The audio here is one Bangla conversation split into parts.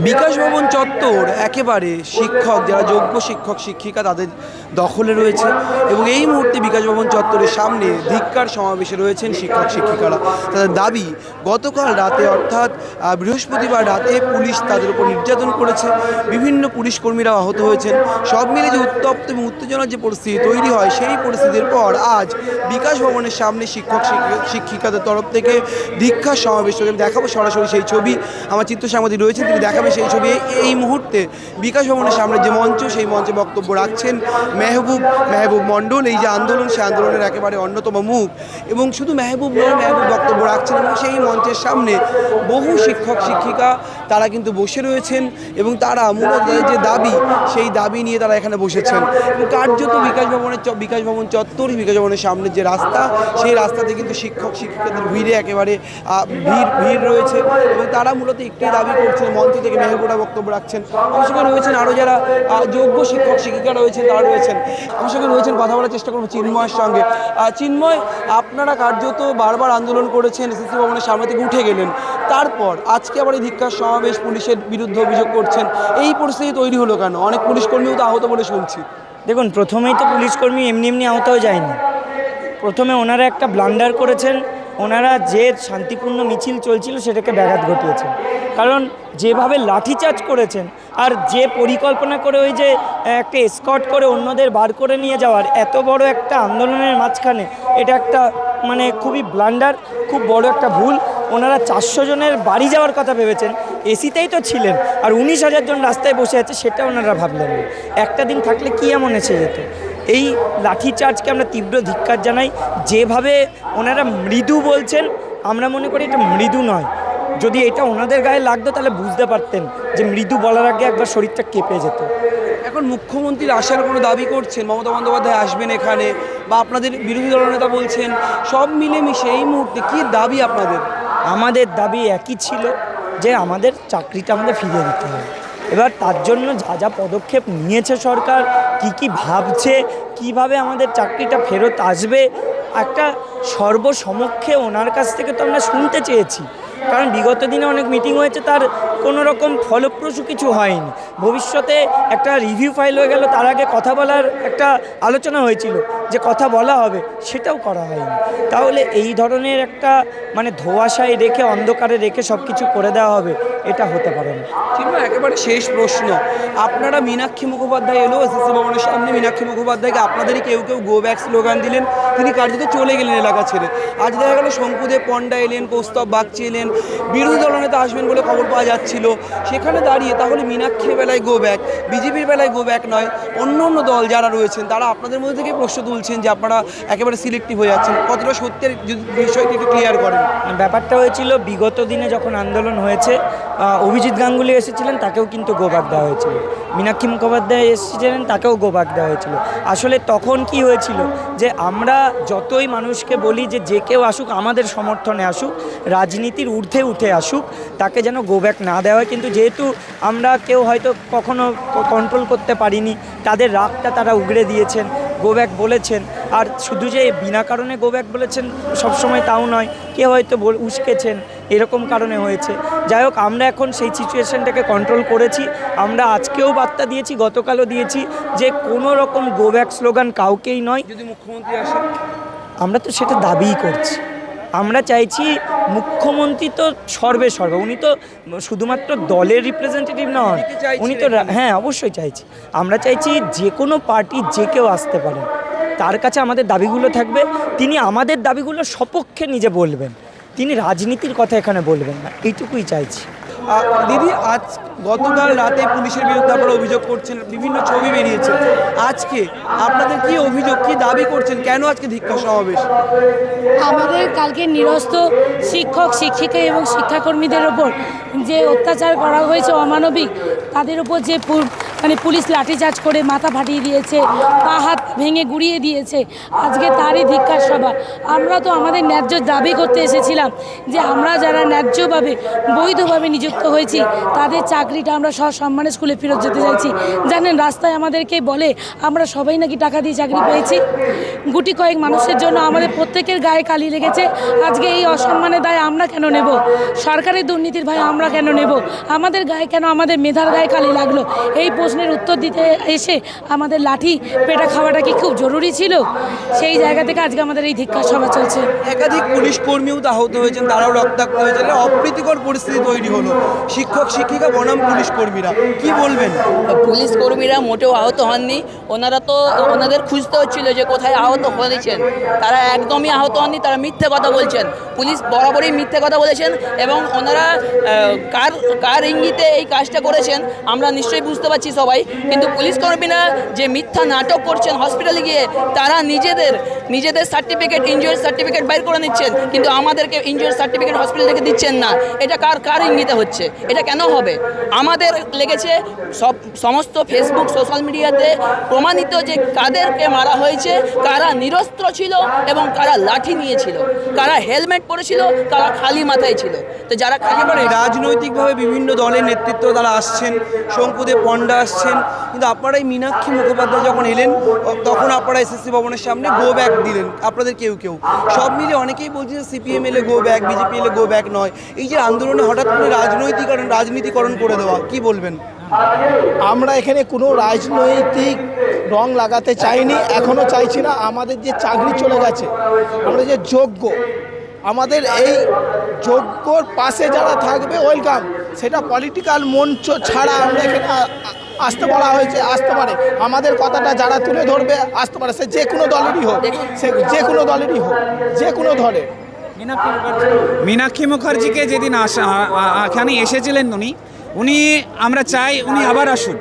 বিকাশ ভবন চত্বর একেবারে শিক্ষক যারা যোগ্য শিক্ষক শিক্ষিকা তাদের দখলে রয়েছে এবং এই মুহূর্তে বিকাশ ভবন চত্বরের সামনে ধিক্কার সমাবেশে রয়েছেন শিক্ষক শিক্ষিকারা। তাদের দাবি, গতকাল রাতে অর্থাৎ বৃহস্পতিবার রাতে পুলিশ তাদের উপর নির্যাতন করেছে, বিভিন্ন পুলিশ কর্মীরা আহত হয়েছেন। সব মিলে যে উত্তপ্ত এবং উত্তেজনার যে পরিস্থিতি তৈরি হয়, সেই পরিস্থিতির পর আজ বিকাশ ভবনের সামনে শিক্ষক শিক্ষিকাদের তরফ থেকে ধিক্কার সমাবেশ। দেখাবো সরাসরি সেই ছবি, আমার চিত্র সাংবাদিক রয়েছেন, তিনি দেখাবে সেই ছবি। এই মুহূর্তে বিকাশ ভবনের সামনে যে মঞ্চ, সেই মঞ্চে বক্তব্য রাখছেন মেহবুব মণ্ডল, এই যে আন্দোলন, সেই আন্দোলনের একেবারে অন্যতম মুখ। এবং শুধু মেহবুব নয়, মেহবুব বক্তব্য রাখছেন এবং সেই মঞ্চের সামনে বহু শিক্ষক শিক্ষিকা তারা কিন্তু বসে রয়েছেন এবং তারা মূলত যে দাবি, সেই দাবি নিয়ে তারা এখানে বসেছেন। কার্যত বিকাশ ভবন চত্বর, বিকাশ ভবনের সামনের যে রাস্তা, সেই রাস্তাতে কিন্তু শিক্ষক শিক্ষিকাদের ভিড়ে একেবারে ভিড় রয়েছে এবং তারা মূলত একটি দাবি করছেন। মঞ্চ থেকে মেহবুবরা বক্তব্য রাখছেন, আমার সঙ্গে রয়েছেন আরও যারা যোগ্য শিক্ষক শিক্ষিকা রয়েছেন, তারা রয়েছেন আমার সঙ্গে রয়েছেন। কথা বলার চেষ্টা করবো চিন্ময়ের সঙ্গে। চিন্ময়, আপনারা কার্যত বারবার আন্দোলন করেছেন, এসএসসি ভবনের সামনে থেকে উঠে গেলেন, তারপর আজকে আবার এই ধিক্কার সমাবেশ, পুলিশের বিরুদ্ধে অভিযোগ করছেন, এই পরিস্থিতি তৈরি হলো কেন? অনেক পুলিশ কর্মীও তো আহত বলে শুনছি। দেখুন, প্রথমেই তো পুলিশকর্মী এমনি আহত হয়ে যায়নি। প্রথমে ওনারা একটা ব্লান্ডার করেছেন। ওনারা যে শান্তিপূর্ণ মিছিল চলছিল সেটাকে ব্যাঘাত ঘটিয়েছেন। কারণ যেভাবে লাঠিচার্জ করেছেন আর যে পরিকল্পনা করে ওই যে একটা এসকর্ট করে অন্যদের বার করে নিয়ে যাওয়ার, এত বড় একটা আন্দোলনের মাঝখানে এটা একটা মানে খুবই ব্লান্ডার, খুব বড় একটা ভুল। ওনারা 400 জনের বাড়ি যাওয়ার কথা ভেবেছেন, এসিতেই তো ছিলেন, আর 19,000 জন রাস্তায় বসে আছে সেটা ওনারা ভাবলেন না। একটা দিন থাকলে কী এমন এসে যেত? এই লাঠিচার্জকে আমরা তীব্র ধিক্কার জানাই। যেভাবে ওনারা মৃদু বলছেন, আমরা মনে করি এটা মৃদু নয়। যদি এটা ওনাদের গায়ে লাগতো তাহলে বুঝতে পারতেন যে মৃদু বলার আগে একবার শরীরটা কেঁপে যেত। এখন মুখ্যমন্ত্রীর আসার কোনো দাবি করছেন, মমতা বন্দ্যোপাধ্যায় আসবেন এখানে, বা আপনাদের বিরোধী দলনেতা বলছেন, সব মিলেমিশে এই মুহূর্তে কী দাবি আপনাদের? আমাদের দাবি একই ছিল যে আমাদের চাকরিটা আমাদের ফিরিয়ে দিতে হবে। এবার তার জন্য যা যা পদক্ষেপ নিয়েছে সরকার, কি ভাবছে, কিভাবে আমাদের চাকরিটা ফেরত আসবে, একটা সর্বসমক্ষে ওনার কাছ থেকে তো আমরা শুনতে চেয়েছি। কারণ বিগত দিনে অনেক মিটিং হয়েছে, তার কোনো রকম ফলপ্রসূ কিছু হয়নি। ভবিষ্যতে একটা রিভিউ ফাইল হয়ে গেল, তার আগে কথা বলার একটা আলোচনা হয়েছিল যে কথা বলা হবে, সেটাও করা হয়নি। তাহলে এই ধরনের একটা মানে ধোঁয়াশায় রেখে, অন্ধকারে রেখে সব কিছু করে দেওয়া হবে, এটা হতে পারে না। কিংবা একেবারে শেষ প্রশ্ন, আপনারা মীনাক্ষী মুখোপাধ্যায় এলো এসএসসি ভবনের সামনে, মীনাক্ষী মুখোপাধ্যায়কে আপনাদেরই কেউ গো ব্যাক স্লোগান দিলেন, তিনি কার্যত চলে গেলেন এলাকা ছেড়ে। আজ দেখা গেল শঙ্কুদেব পণ্ডা এলেন, কৌস্তব বাগচি এলেন, বিরোধী দলনেতা আসবেন বলে খবর পাওয়া যাচ্ছিল। সেখানে দাঁড়িয়ে তাহলে মীনাক্ষীর বেলায় গো ব্যাক, বিজেপির বেলায় গো ব্যাক নয়, অন্য দল যারা রয়েছেন তারা আপনাদের মধ্যে থেকে প্রশ্ন তুলছেন যে আপনারা একেবারে সিলেক্টিভ হয়ে যাচ্ছেন। কতটা সত্যের বিষয়টি একটু ক্লিয়ার করেন। ব্যাপারটা হয়েছিল বিগত দিনে যখন আন্দোলন হয়েছে, অভিজিৎ গাঙ্গুলি এসেছিলেন, তাকেও কিন্তু গোবাক দেওয়া হয়েছিল। মীনাক্ষী মুখোপাধ্যায় এসেছিলেন, তাকেও গোবাক দেওয়া হয়েছিল। আসলে তখন কি হয়েছিল যে আমরা যতই মানুষকে বলি যে যে কেউ আসুক, আমাদের সমর্থনে আসুক, রাজনীতির ঊর্ধ্বে উঠে আসুক, তাকে যেন গোব্যাক না দেওয়া হয়। কিন্তু যেহেতু আমরা কেউ হয়তো কখনো কন্ট্রোল করতে পারিনি, তাদের রাগটা তারা উগড়ে দিয়েছেন, গোব্যাক বলেছেন। আর শুধু যে বিনা কারণে গোব্যাক বলেছেন সবসময় তাও নয়, কেউ হয়তো উস্কেছেন, এরকম কারণে হয়েছে। যাই হোক, আমরা এখন সেই সিচুয়েশনটাকে কন্ট্রোল করেছি। আমরা আজকেও বার্তা দিয়েছি, গতকালও দিয়েছি যে কোনো রকম গোব্যাক স্লোগান কাউকেই নয়। যদি মুখ্যমন্ত্রী আসেন, আমরা তো সেটা দাবিই করছি। আমরা চাইছি মুখ্যমন্ত্রী তো সর্বে উনি তো শুধুমাত্র দলের রিপ্রেজেন্টেটিভ নন, উনি তো হ্যাঁ অবশ্যই চাইছি। আমরা চাইছি যে কোনো পার্টি যে কেউ আসতে পারেন, তার কাছে আমাদের দাবিগুলো থাকবে। তিনি আমাদের দাবিগুলো সপক্ষে নিজে বলবেন, তিনি রাজনীতির কথা এখানে বলবেন না, এইটুকুই চাইছি। দিদি, আজ গতকাল রাতে পুলিশের বিরুদ্ধে আপনারা অভিযোগ করছেন, বিভিন্ন ছবি বেরিয়েছে, আজকে আপনাদের কি অভিযোগ, কি দাবি করছেন, কেন আজকে ধিক্কার সমাবেশ? আমাদের কালকে নিরস্ত শিক্ষক শিক্ষিকা এবং শিক্ষাকর্মীদের ওপর যে অত্যাচার করা হয়েছে অমানবিক, তাদের উপর যে মানে পুলিশ লাঠিচার্জ করে মাথা ফাটিয়ে দিয়েছে, পা হাত ভেঙে গুড়িয়ে দিয়েছে। আজকে তারই ধিক্কার সভা। আমরা তো আমাদের ন্যায্য দাবি করতে এসেছিলাম যে আমরা যারা ন্যায্যভাবে বৈধভাবে নিযুক্ত হয়েছি তাদের চাকরিটা আমরা সসম্মানে স্কুলে ফেরত যেতে চাইছি। জানেন, রাস্তায় আমাদেরকে বলে আমরা সবাই নাকি টাকা দিয়ে চাকরি পেয়েছি। গুটি কয়েক মানুষের জন্য আমাদের প্রত্যেকের গায়ে কালি লেগেছে। আজকে এই অসম্মানের দায় আমরা কেন নেব? সরকারের দুর্নীতির ভাই আমরা কেন নেব? আমাদের গায়ে কেন, আমাদের মেধার গায়ে কালি লাগলো? এই প্রশ্নের উত্তর দিতে এসে আমাদের লাঠি পেটা খাওয়াটা কি খুব জরুরি ছিল? সেই জায়গা থেকে আজকে আমাদের এই ধিক্কার সভা চলছে। একাধিক পুলিশ কর্মীও আহত হয়েছেন, তারাও রক্তাক্ত হয়েছেন, অপ্রীতিকর পরিস্থিতি তৈরি হলো। শিক্ষক শিক্ষিকা বনাম পুলিশ কর্মীরা কি বলবেন? পুলিশ কর্মীরা মোটেও আহত হননি। ওনারা তো ওনাদের খুঁজতে হচ্ছিল যে কোথায় আহত হয়েছেন। তারা একদমই আহত হননি, তারা মিথ্যে কথা বলছেন। পুলিশ বরাবরই মিথ্যে কথা বলেছেন এবং ওনারা কার ইঙ্গিতে এই কাজটা করেছেন আমরা নিশ্চয়ই বুঝতে পারছি সবাই। কিন্তু পুলিশ কর্মীরা যে মিথ্যা নাটক করছেন হসপিটালে গিয়ে, তারা নিজেদের সার্টিফিকেট, ইনজুরি সার্টিফিকেট বাইর করে নিচ্ছেন, কিন্তু আমাদেরকে ইনজুরি সার্টিফিকেট হসপিটাল থেকে দিচ্ছেন না। এটা কার ইঙ্গিতে হচ্ছে? এটা কেন হবে? আমাদের লেগেছে সমস্ত ফেসবুক সোশ্যাল মিডিয়াতে প্রমাণিত যে কাদেরকে মারা হয়েছে, কারা নিরস্ত্র ছিল এবং কারা লাঠি নিয়েছিল, কারা হেলমেট পরেছিল, কারা খালি মাথায় ছিল। তো যারা খালি মাথায়, রাজনৈতিকভাবে বিভিন্ন দলের নেতৃত্ব তারা আসছেন, শঙ্কুদেব পণ্ডা আসছেন, কিন্তু আপনারা এই মীনাক্ষী মুখোপাধ্যায় যখন এলেন তখন আপনারা এসএসসি ভবনের সামনে গো ব্যাক দিলেন, আপনাদের কেউ সব মিলে অনেকেই বলছে যে সিপিএম এলে গো ব্যাক, বিজেপি এলে গো ব্যাক নয়। এই যে আন্দোলনে হঠাৎ করে রাজনীতিকরণ করে দেওয়া, কি বলবেন? আমরা এখানে কোনো রাজনৈতিক রং লাগাতে চাইনি, এখনও চাইছি না। আমাদের যে চাকরি চলে গেছে, আমরা যে যোগ্য, আমাদের এই যোগ্যর পাশে যারা থাকবে ওয়েলকাম। সেটা পলিটিক্যাল মঞ্চ ছাড়া আমরা এখানে আসতে বলা হয়েছে, আসতে পারে। আমাদের কথাটা যারা তুলে ধরবে আসতে পারে, সে যে কোনো দলেরই হোক, যে কোনো দলের। মীনাক্ষী মুখার্জিকে যেদিন এখানে এসেছিলেন উনি আমরা চাই উনি আবার আসুন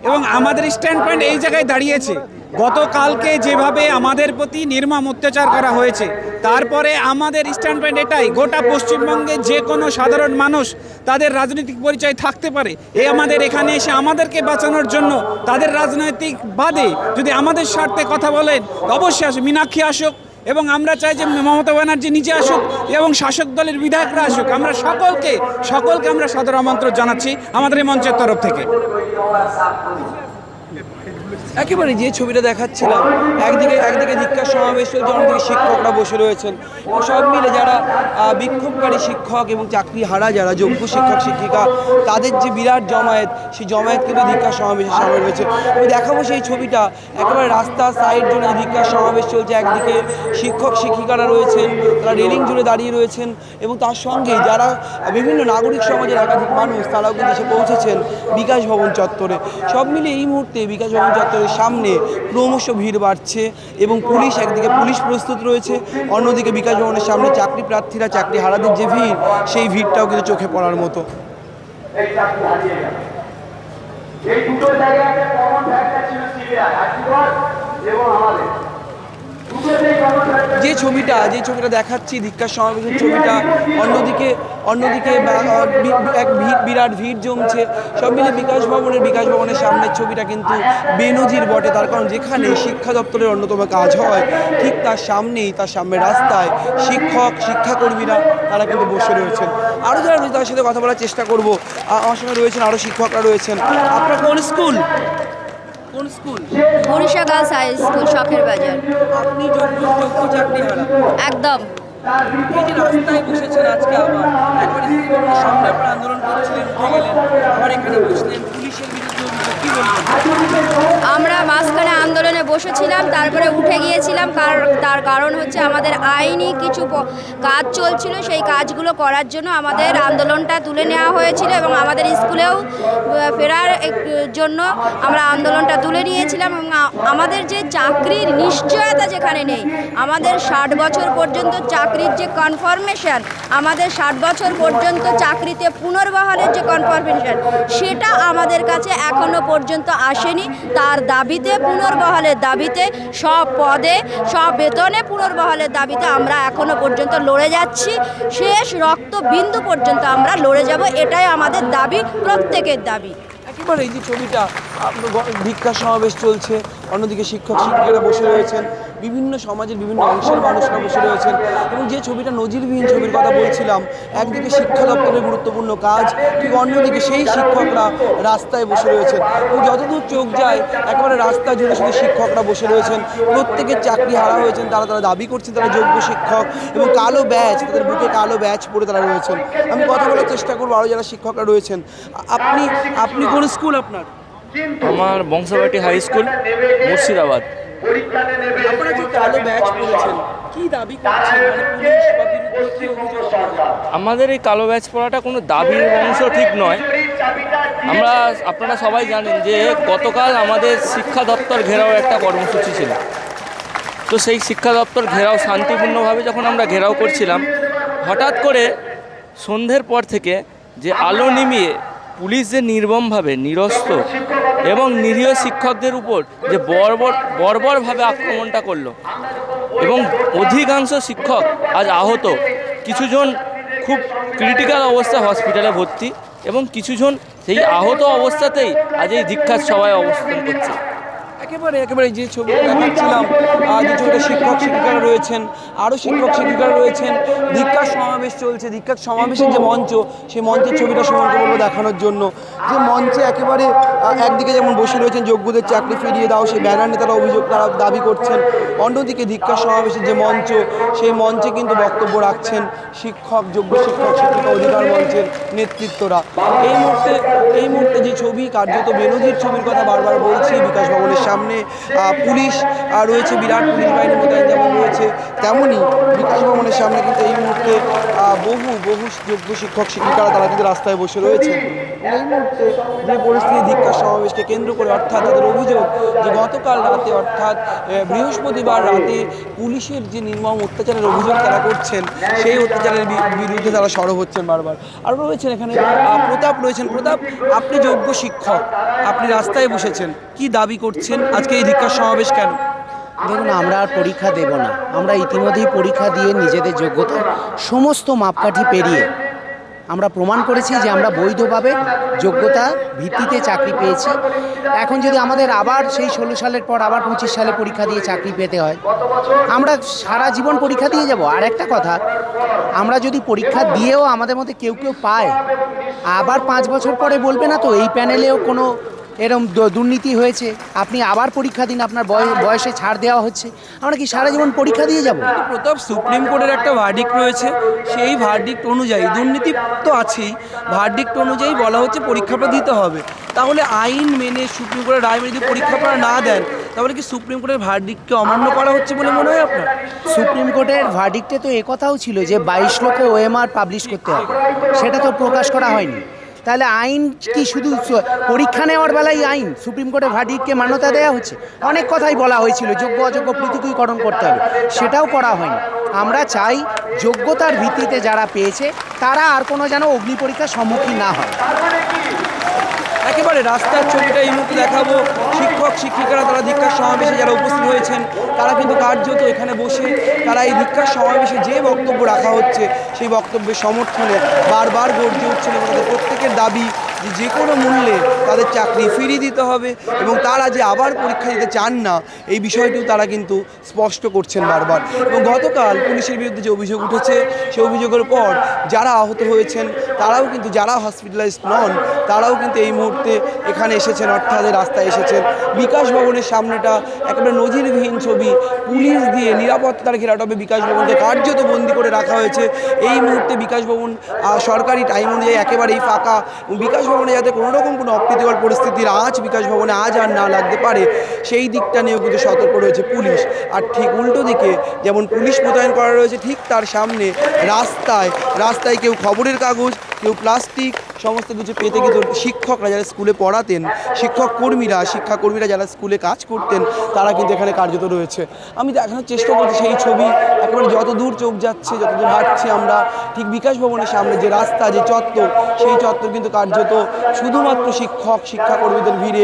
এবং আমাদের স্ট্যান্ড পয়েন্ট এই জায়গায় দাঁড়িয়েছে। গতকালকে যেভাবে আমাদের প্রতি নির্মম অত্যাচার করা হয়েছে, তারপরে আমাদের স্ট্যান্ড পয়েন্ট এটাই, গোটা পশ্চিমবঙ্গে যে কোনো সাধারণ মানুষ তাদের রাজনৈতিক পরিচয় থাকতে পারে, আমাদের এখানে এসে আমাদেরকে বাঁচানোর জন্য তাদের রাজনৈতিক বাদে যদি আমাদের স্বার্থে কথা বলেন অবশ্যই আসুন, মীনাক্ষী আসুক। এবং আমরা চাই যে মমতা ব্যানার্জি নিজে আসুক এবং শাসক দলের বিধায়করা আসুক। আমরা সকলকে আমরা সাদর আমন্ত্রণ জানাচ্ছি আমাদের এই মঞ্চের তরফ থেকে। একেবারে যে ছবিটা দেখাচ্ছিলাম, একদিকে ধিক্কার সমাবেশ চলছে, অন্যদিকে শিক্ষকরা বসে রয়েছেন। সব মিলে যারা বিক্ষোভকারী শিক্ষক এবং চাকরি হারা যারা যোগ্য শিক্ষক শিক্ষিকা, তাদের যে বিরাট জমায়েত, সেই জমায়েত কিন্তু ধিক্কার সমাবেশের সামনে রয়েছে। আমি দেখাবো সেই ছবিটা, একেবারে রাস্তার সাইড জুড়ে ধিক্কার সমাবেশ চলছে। একদিকে শিক্ষক শিক্ষিকারা রয়েছেন, তারা রেলিং জুড়ে দাঁড়িয়ে রয়েছেন এবং তার সঙ্গে যারা বিভিন্ন নাগরিক সমাজের একাধিক মানুষ, তারাও কিন্তু এসে পৌঁছেছেন বিকাশ ভবন চত্বরে। সব মিলে এই মুহূর্তে বিকাশ ভবন চত্বরের সামনে ক্রমশ ভিড় বাড়ছে এবং একদিকে পুলিশ প্রস্তুত রয়েছে, অন্যদিকে বিকাশ ভবনের সামনে চাকরি প্রার্থীরা, চাকরি হারাদের যে ভিড়, সেই ভিড়টাও কিন্তু চোখে পড়ার মতো। যে ছবিটা দেখাচ্ছি ধিক্কার সমাবেশের ছবিটা, অন্যদিকে এক বিরাট ভিড় জমছে। সব মিলে বিকাশ ভবনের সামনের ছবিটা কিন্তু বেনজির বটে। তার কারণ যেখানে শিক্ষা দপ্তরের অন্যতম কাজ হয়, ঠিক তার সামনে রাস্তায় শিক্ষাকর্মীরা তারা কিন্তু বসে রয়েছেন। আরও যারা রয়েছে তার সাথে কথা বলার চেষ্টা করব। আমার সঙ্গে রয়েছেন আরও শিক্ষকরা রয়েছেন। আপনার কোন school? Barisha girls high school, Shakher Bazar. আপনি যোগ্য চাকরি হারা একদম। এই যে রাস্তায় বসেছেন আজকে, আবার একবার সামনে আপনারা আন্দোলন করছিলেন, উঠে গেলেন, আবার এখানে বসলেন, পুলিশের বিরুদ্ধে অভিযোগ, কি বলবেন? আমরা মাঝখানে আন্দোলনে বসেছিলাম, তারপরে উঠে গিয়েছিলাম। তার কারণ হচ্ছে আমাদের আইনি কিছু কাজ চলছিল, সেই কাজগুলো করার জন্য আমাদের আন্দোলনটা তুলে নেওয়া হয়েছিল এবং আমাদের স্কুলেও ফেরার জন্য আমরা আন্দোলনটা তুলে নিয়েছিলাম। এবং আমাদের যে চাকরির নিশ্চয়তা যেখানে নেই, আমাদের 60 বছর পর্যন্ত চাকরির যে কনফার্মেশন, আমাদের 60 বছর পর্যন্ত চাকরিতে পুনর্বহালের যে কনফার্মেশন, সেটা আমাদের কাছে এখনো পর্যন্ত আসেনি। তার দাবিতে, পুনর্বহালের দাবিতে, সব পদে সব বেতনে পুনর্বহালের দাবিতে আমরা এখনো পর্যন্ত লড়ে যাচ্ছি। শেষ রক্তবিন্দু পর্যন্ত আমরা লড়ে যাব, এটাই আমাদের দাবি, প্রত্যেকের দাবি। একেবারে এই যে ছবিটা ভিক্ষা সমাবেশ চলছে, অন্যদিকে শিক্ষক শিক্ষিকারা বসে রয়েছেন, বিভিন্ন সমাজের বিভিন্ন অংশের মানুষরা বসে রয়েছেন। এবং যে ছবিটা নজিরবিহীন ছবির কথা বলছিলাম, একদিকে শিক্ষা দপ্তরের গুরুত্বপূর্ণ কাজ, ঠিক অন্যদিকে সেই শিক্ষকরা রাস্তায় বসে রয়েছেন। এবং যতদূর চোখ যায় একেবারে রাস্তা জুড়ে শুধু শিক্ষকরা বসে রয়েছেন, প্রত্যেকের চাকরি হারা হয়েছেন, তারা দাবি করছেন তারা যোগ্য শিক্ষক, এবং কালো ব্যাজ, তাদের বুকে কালো ব্যাজ পরে তারা রয়েছেন। আমি কথা বলার চেষ্টা করবো আরও যারা শিক্ষকরা রয়েছেন। আপনি কোন স্কুল আপনার? আমার বংশবাটি হাই স্কুল, মুর্শিদাবাদ। আপনারা যে কালো ব্যাজ পরেছেন, কি দাবি করছেন? মানে পুলিশ বা বিরুদ্ধে কি অভিযোগ আপনাদের? আমাদের এই কালো ব্যাচ পড়াটা কোনো দাবির অংশ ঠিক নয়। আপনারা সবাই জানেন যে গতকাল আমাদের শিক্ষা দপ্তর ঘেরাও একটা কর্মসূচি ছিল। তো সেই শিক্ষা দপ্তর ঘেরাও শান্তিপূর্ণভাবে যখন আমরা ঘেরাও করছিলাম, হঠাৎ করে সন্ধ্যের পর থেকে যে আলো নিমিয়ে পুলিশ যে নির্মমভাবে নিরস্ত্র এবং নিরীহ শিক্ষকদের উপর যে বর্বরভাবে আক্রমণটা করলো, এবং অধিকাংশ শিক্ষক আজ আহত, কিছুজন খুব ক্রিটিক্যাল অবস্থায় হসপিটালে ভর্তি, এবং কিছুজন সেই আহত অবস্থাতেই আজ এই ধিক্ষার সভায় অবস্থান করছে। একেবারে যে ছবিটা দেখাচ্ছিলাম, যে ছবিটা শিক্ষক শিক্ষিকারা রয়েছেন, আরও শিক্ষক শিক্ষিকারা রয়েছেন, ধিক্ষার সমাবেশ চলছে। ধিক্ষার সমাবেশের যে মঞ্চ, সেই মঞ্চের ছবিটা সুমনকে বলবো দেখানোর জন্য। যে মঞ্চে একেবারে একদিকে যেমন বসে রয়েছেন যোগ্যদের চাকরি ফিরিয়ে দাও, সেই ব্যানার নিয়ে তারা দাবি করছেন, অন্যদিকে ধিক্ষার সমাবেশের যে মঞ্চ, সেই মঞ্চে কিন্তু বক্তব্য রাখছেন শিক্ষক, যোগ্য শিক্ষক শিক্ষিকা অধিকার মঞ্চের নেতৃত্বরা। এই মুহূর্তে যে ছবি, কার্যত বেনজির ছবির কথা বারবার বলছি, বিকাশ ভবনের সামনে পুলিশ রয়েছে, বিরাট পুলিশ বাহিনী মোতায়েন যেমন রয়েছে, তেমনই বিকাশ ভবনের সামনে কিন্তু এই মুহূর্তে বহু যোগ্য শিক্ষক শিক্ষিকারা তারা কিন্তু রাস্তায় বসে রয়েছে। এই মুহূর্তে যে পরিস্থিতি ধিক্ষার সমাবেশকে কেন্দ্র করে, অর্থাৎ তাদের অভিযোগ যে গতকাল রাতে, অর্থাৎ বৃহস্পতিবার রাতে পুলিশের যে নির্মম অত্যাচারের অভিযোগ তারা করছেন, সেই অত্যাচারের বিরুদ্ধে তারা সরব হচ্ছেন বারবার। আর রয়েছেন এখানে প্রতাপ রয়েছেন। প্রতাপ, আপনি যোগ্য শিক্ষক, আপনি রাস্তায় বসেছেন, কি দাবি করছেন? আজকে এই ধিক্ষার সমাবেশ কেন? দেখুন, আমরা আর পরীক্ষা দেব না। আমরা ইতিমধ্যেই পরীক্ষা দিয়ে নিজেদের যোগ্যতা সমস্ত মাপকাঠি পেরিয়ে আমরা প্রমাণ করেছি যে আমরা বৈধভাবে যোগ্যতা ভিত্তিতে চাকরি পেয়েছি। এখন যদি আমাদের আবার সেই 16 সালের পর আবার 25 সালে পরীক্ষা দিয়ে চাকরি পেতে হয়, আমরা সারা জীবন পরীক্ষা দিয়ে যাব। আর একটা কথা, আমরা যদি পরীক্ষা দিয়েও আমাদের মধ্যে কেউ পায়, আবার 5 বছর পরে বলবে না তো এই প্যানেলেও কোনো এরকম দুর্নীতি হয়েছে, আপনি আবার পরীক্ষা দিন, আপনার বয়সে ছাড় দেওয়া হচ্ছে। আমরা কি সারা জীবন পরীক্ষা দিয়ে যাব? প্রতাপ, সুপ্রিম কোর্টের একটা ভার্ডিক্ট রয়েছে, সেই ভার্ডিক্ট অনুযায়ী দুর্নীতি তো আছেই, ভার্ডিক্ট অনুযায়ী বলা হচ্ছে পরীক্ষাটা দিতে হবে। তাহলে আইন মেনে, সুপ্রিম কোর্টের রায় মেনে যদি পরীক্ষাটা না দেন, তাহলে কি সুপ্রিম কোর্টের ভার্ডিক্টকে অমান্য করা হচ্ছে বলে মনে হয় আপনার? সুপ্রিম কোর্টের ভার্ডিক্টে তো একথাও ছিল যে 22 লক্ষ ওএমআর পাবলিশ করতে হবে, সেটা তো প্রকাশ করা হয়নি। তাহলে আইন কি শুধু পরীক্ষা নেওয়ার বেলায় আইন? সুপ্রিম কোর্টের ভার্ডিক্টকে মান্যতা দেওয়া হচ্ছে। অনেক কথাই বলা হয়েছিল যোগ্য অযোগ্য পৃথকীকরণ করতে হবে, সেটাও করা হয়নি। আমরা চাই যোগ্যতার ভিত্তিতে যারা পেয়েছে তারা আর কোনো যেন অগ্নি পরীক্ষার সম্মুখীন না হয়। একেবারে রাস্তার ছবিটা এই মুহূর্তে দেখাবো। শিক্ষক শিক্ষিকারা তারা ধিক্ষার সমাবেশে যারা উপস্থিত হয়েছেন, তারা কিন্তু কার্যত এখানে বসে তারা এই ধিক্ষার সমাবেশে যে বক্তব্য রাখা হচ্ছে, সেই বক্তব্যের সমর্থনে বারবার গর্জে উঠছেন, এবং তাদের প্রত্যেকের দাবি যে কোনো মূল্যে তাদের চাকরি ফিরিয়ে দিতে হবে, এবং তারা যে আবার পরীক্ষা দিতে চান না, এই বিষয়টিও তারা কিন্তু স্পষ্ট করছেন বারবার। এবং গতকাল পুলিশের বিরুদ্ধে যে অভিযোগ উঠেছে, সেই অভিযোগের পর যারা আহত হয়েছেন তারাও কিন্তু, যারা হসপিটালাইজড নন, তারাও কিন্তু এই মুহূর্তে এখানে এসেছেন, অর্থাৎ রাস্তায় এসেছেন। বিকাশ ভবনের সামনেটা একেবারে নজিরবিহীন ছবি, পুলিশ দিয়ে নিরাপত্তার ঘেরাটোপে বিকাশ ভবনকে কার্যত বন্দি করে রাখা হয়েছে। এই মুহূর্তে বিকাশ ভবন সরকারি টাইম অনুযায়ী একেবারেই ফাঁকা। বিকাশ ভবনে যাতে কোনোরকম কোনো অপ্রীতিকর পরিস্থিতির বিকাশ ভবনে আজ আর না লাগতে পারে, সেই দিকটা নিয়েও কিন্তু সতর্ক রয়েছে পুলিশ। আর ঠিক উল্টো দিকে যেমন পুলিশ মোতায়েন করা রয়েছে, ঠিক তার সামনে রাস্তায় কেউ খবরের কাগজ, কেউ প্লাস্টিক, সমস্ত কিছু পেতে কিন্তু শিক্ষকরা যারা স্কুলে পড়াতেন, শিক্ষাকর্মীরা যারা স্কুলে কাজ করতেন, তারা কিন্তু এখানে কার্যত রয়েছে। আমি দেখানোর চেষ্টা করছি সেই ছবি, একেবারে যত দূর চোখ যাচ্ছে, যত দূর হাঁটছি আমরা, ঠিক বিকাশ ভবনের সামনে যে রাস্তা, যে চত্বর, সেই চত্বর কিন্তু কার্যত শুধুমাত্র শিক্ষাকর্মীদের ভিড়ে,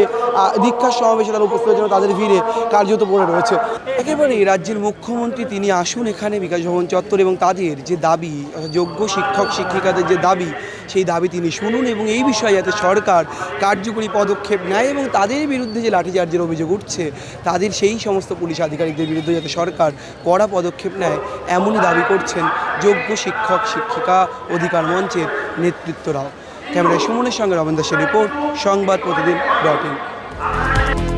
ধিক্ষার সমাবেশে তারা উপস্থিত হয়েছিল, তাদের ভিড়ে কার্যত পড়ে রয়েছে। একেবারে রাজ্যের মুখ্যমন্ত্রী তিনি আসুন এখানে বিকাশ ভবন চত্বর, এবং তাদের যে দাবি, যোগ্য শিক্ষক শিক্ষিকাদের যে দাবি, সেই দাবি তিনি শুনুন এবং এই বিষয়ে যাতে সরকার কার্যকরী পদক্ষেপ নেয় এবং তাদের বিরুদ্ধে যে লাঠিচার্জের অভিযোগ উঠছে তাদের সেই সমস্ত পুলিশ আধিকারিকদের বিরুদ্ধে যাতে সরকার কড়া পদক্ষেপ নেয় এমনই দাবি করছেন যোগ্য শিক্ষক শিক্ষিকা অধিকার মঞ্চের নেতৃত্বরাও। ক্যামেরায় সুমনের সঙ্গে রবীন্দ্র সেন রিপোর্ট, সংবাদ প্রতিদিন .in।